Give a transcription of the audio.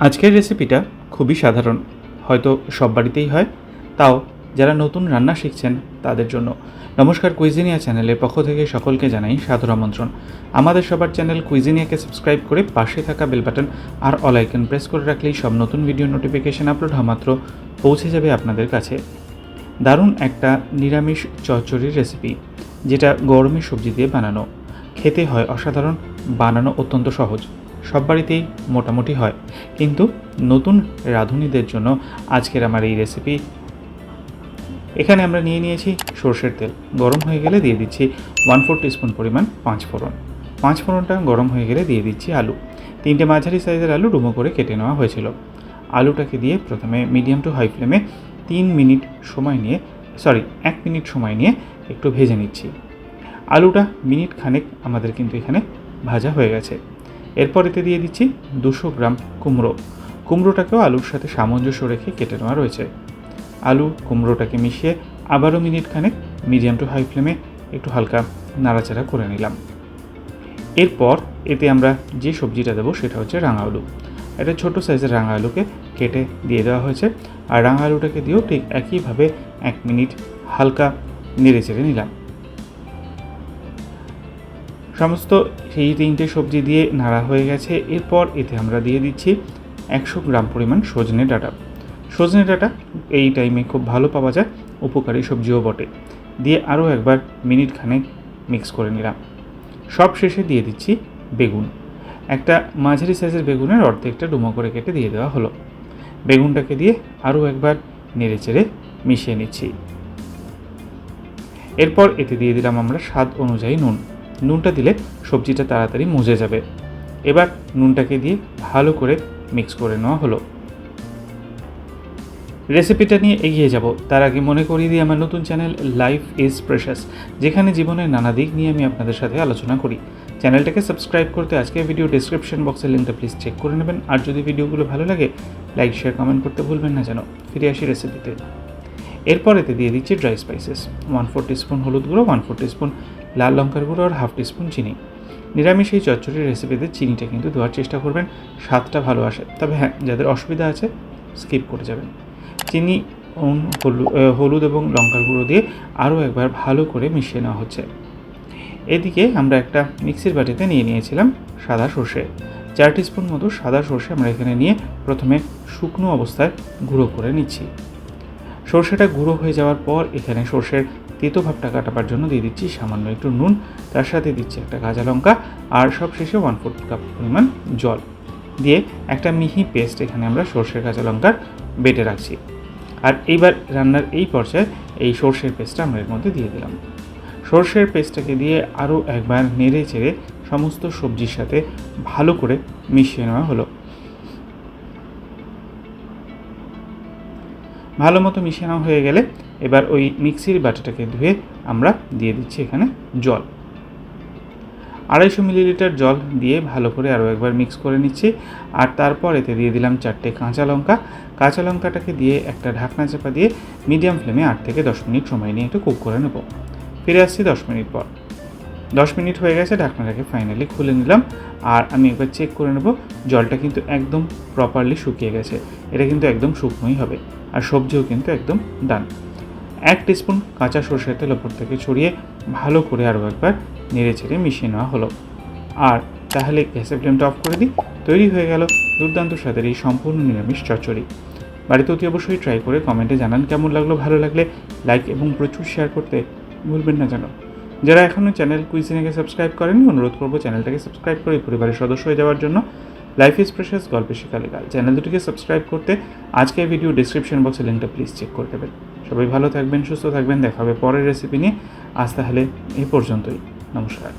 আজকের রেসিপিটা খুবই সাধারণ, হয়তো সব বাড়িতেই হয়, তাও যারা নতুন রান্না শিখছেন তাদের জন্য। নমস্কার, কুইজিনিয়া চ্যানেলের পক্ষ থেকে সকলকে জানাই সাদর আমন্ত্রণ। আমাদের সবার চ্যানেল কুইজিনিয়াকে সাবস্ক্রাইব করে পাশে থাকা বেল বাটন আর অল আইকন প্রেস করে রাখলেই সব নতুন ভিডিও নোটিফিকেশান আপলোড হওয়া মাত্র পৌঁছে যাবে আপনাদের কাছে। দারুণ একটা নিরামিষ চচ্চড়ির রেসিপি, যেটা গরমের সবজি দিয়ে বানানো। খেতে হয় অসাধারণ, বানানো অত্যন্ত সহজ, সব বাড়িতেই মোটামুটি হয়, কিন্তু নতুন রাঁধুনিদের জন্য আজকের আমার এই রেসিপি। এখানে আমরা নিয়েছি সর্ষের তেল। গরম হয়ে গেলে দিয়ে দিচ্ছি 1/4 টিস্পুন পরিমাণ পাঁচফোড়নটা গরম হয়ে গেলে দিয়ে দিচ্ছি আলু। 3টে মাঝারি সাইজের আলু ডুমো করে কেটে নেওয়া হয়েছিল। আলুটাকে দিয়ে প্রথমে মিডিয়াম টু হাই ফ্লেমে 1 মিনিট সময় নিয়ে একটু ভেজে নিচ্ছি। আলুটা মিনিট খানেক আমাদের কিন্তু এখানে ভাজা হয়ে গেছে। এরপর এতে দিয়ে দিচ্ছি 200 গ্রাম কুমড়োটাকেও আলুর সাথে সামঞ্জস্য রেখে কেটে নেওয়া রয়েছে। আলু কুমড়োটাকে মিশিয়ে আবারও মিনিট খানেক মিডিয়াম টু হাই ফ্লেমে একটু হালকা নাড়াচাড়া করে নিলাম। এরপর এতে আমরা যে সবজিটা দেবো সেটা হচ্ছে রাঙা আলু। একটা ছোটো সাইজের রাঙা আলুকে কেটে দিয়ে দেওয়া হয়েছে, আর রাঙা আলুটাকে দিয়েও ঠিক একইভাবে 1 মিনিট হালকা নেড়ে চেড়ে নিলাম। সমস্ত সেই 3টে সবজি দিয়ে নাড়া হয়ে গেছে। এরপর এতে আমরা দিয়ে দিচ্ছি 100 গ্রাম পরিমাণ সজনে ডাঁটা এই টাইমে খুব ভালো পাওয়া যায়, উপকারী সবজিও বটে। দিয়ে আরও একবার মিনিট খানেক মিক্স করে নিলাম। সব শেষে দিয়ে দিচ্ছি বেগুন। একটা মাঝারি সাইজের বেগুনের অর্ধেকটা ডুমো করে কেটে দিয়ে দেওয়া হলো। বেগুনটাকে দিয়ে আরও একবার নেড়ে চেড়ে মিশিয়ে নিচ্ছি। এরপর এতে দিয়ে দিলাম আমরা স্বাদ অনুযায়ী নুনটা দিলে সবজিটা তাড়াতাড়ি মজে যাবে। এবার নুনটাকে দিয়ে ভালো করে মিক্স করে নেওয়া হলো। রেসিপিটা নিয়ে এগিয়ে যাব তার আগে মনে করিয়ে দিই আমার নতুন চ্যানেল লাইফ ইজ প্রেশাস, যেখানে জীবনের নানা দিক নিয়ে আমি আপনাদের সাথে আলোচনা করি। চ্যানেলটাকে সাবস্ক্রাইব করতে আজকের ভিডিও ডেসক্রিপশন বক্সের লিঙ্কটা প্লিজ চেক করে নেবেন। আর যদি ভিডিওগুলো ভালো লাগে লাইক শেয়ার কমেন্ট করতে ভুলবেন না যেন। ফিরে আসি রেসিপিতে। এরপর এতে দিয়ে দিচ্ছি ড্রাই স্পাইসেস, 1/4 টিস্পুন হলুদ গুঁড়ো, 1/4 টিস্পুন লাল লঙ্কার গুঁড়ো আর 1/2 টিস্পুন চিনি। নিরামিষ এই চচ্চড়ির রেসিপিতে চিনিটা কিন্তু দেওয়ার চেষ্টা করবেন, স্বাদটা ভালো আসে। তবে হ্যাঁ, যাদের অসুবিধা আছে স্কিপ করে যাবেন। চিনি, হলুদ এবং লঙ্কার গুঁড়ো দিয়ে আরও একবার ভালো করে মিশিয়ে নেওয়া হচ্ছে। এদিকে আমরা একটা মিক্সির বাটিতে নিয়েছিলাম সাদা সর্ষে। 4 টিস্পুন মতো সাদা সর্ষে আমরা এখানে নিয়ে প্রথমে শুকনো অবস্থায় গুঁড়ো করে নিচ্ছি। সর্ষেটা গুঁড়ো হয়ে যাওয়ার পর এখানে সর্ষের তেতো ভাবটা কাটাবার জন্য দিয়ে দিচ্ছি সামান্য একটু নুন, তার সাথে দিচ্ছি একটা কাঁচা লঙ্কা, আর সব শেষে 1/4 কাপ পরিমাণ জল দিয়ে একটা মিহি পেস্ট এখানে আমরা সর্ষের কাঁচা লঙ্কার বেটে রাখছি। আর এইবার রান্নার এই পর্যায়ে এই সর্ষের পেস্টটা আমরা এর মধ্যে দিয়ে দিলাম। সর্ষের পেস্টটাকে দিয়ে আরও একবার নেড়ে চেড়ে সমস্ত সবজির সাথে ভালো করে মিশিয়ে নেওয়া হলো। ভালো মতো মিশিয়ে নেওয়া হয়ে গেলে এবার ওই মিক্সির বাটিটাকে ধুয়ে আমরা দিয়ে দিচ্ছি এখানে জল। 250 মিলিলিটার জল দিয়ে ভালো করে আরও একবার মিক্স করে নিচ্ছি। আর তারপর এতে দিয়ে দিলাম 4টে কাঁচা লঙ্কাটাকে দিয়ে একটা ঢাকনা চাপা দিয়ে মিডিয়াম ফ্লেমে 8 থেকে 10 মিনিট সময় নিয়ে একটু কুক করে নেব। ফিরে আসছি 10 মিনিট পর। 10 মিনিট হয়ে গেছে, ঢাকনাটাকে ফাইনালি খুলে নিলাম। আর আমি একবার চেক করে নেব, জলটা কিন্তু একদম প্রপারলি শুকিয়ে গেছে। এটা কিন্তু একদম শুকনোই হবে, আর সবজিও কিন্তু একদম ডান। 1 টিস্পুন কাঁচা সরষের তেল ওপর থেকে ছড়িয়ে ভালো করে আরও একবার নেড়ে চেড়ে মিশিয়ে নেওয়া হলো। আর তাহলে গ্যাসের ফ্লেমটা অফ করে দিই। তৈরি হয়ে গেল দুর্দান্ত স্বাদের এই সম্পূর্ণ নিরামিষ চচ্চড়ি। বাড়িতে অতি অবশ্যই ট্রাই করে কমেন্টে জানান কেমন লাগলো। ভালো লাগলে লাইক এবং প্রচুর শেয়ার করতে ভুলবেন না যেন। যারা এখনও চ্যানেল কুইজিনিয়াকে সাবস্ক্রাইব করেননি, অনুরোধ করবো চ্যানেলটাকে সাবস্ক্রাইব করে পরিবারের সদস্য হয়ে যাওয়ার জন্য। লাইফ ইজ প্রেশাস, গল্পে শেখা লেখা চ্যানেল দুটিকে সাবস্ক্রাইব করতে আজকের ভিডিও ডেসক্রিপশন বক্সের লিঙ্কটা প্লিজ চেক করে দেবেন। সবাই ভালো থাকবেন, সুস্থ থাকবেন। দেখা হবে পরের রেসিপি নিয়ে। আজ তাহলে এই পর্যন্তই। নমস্কার।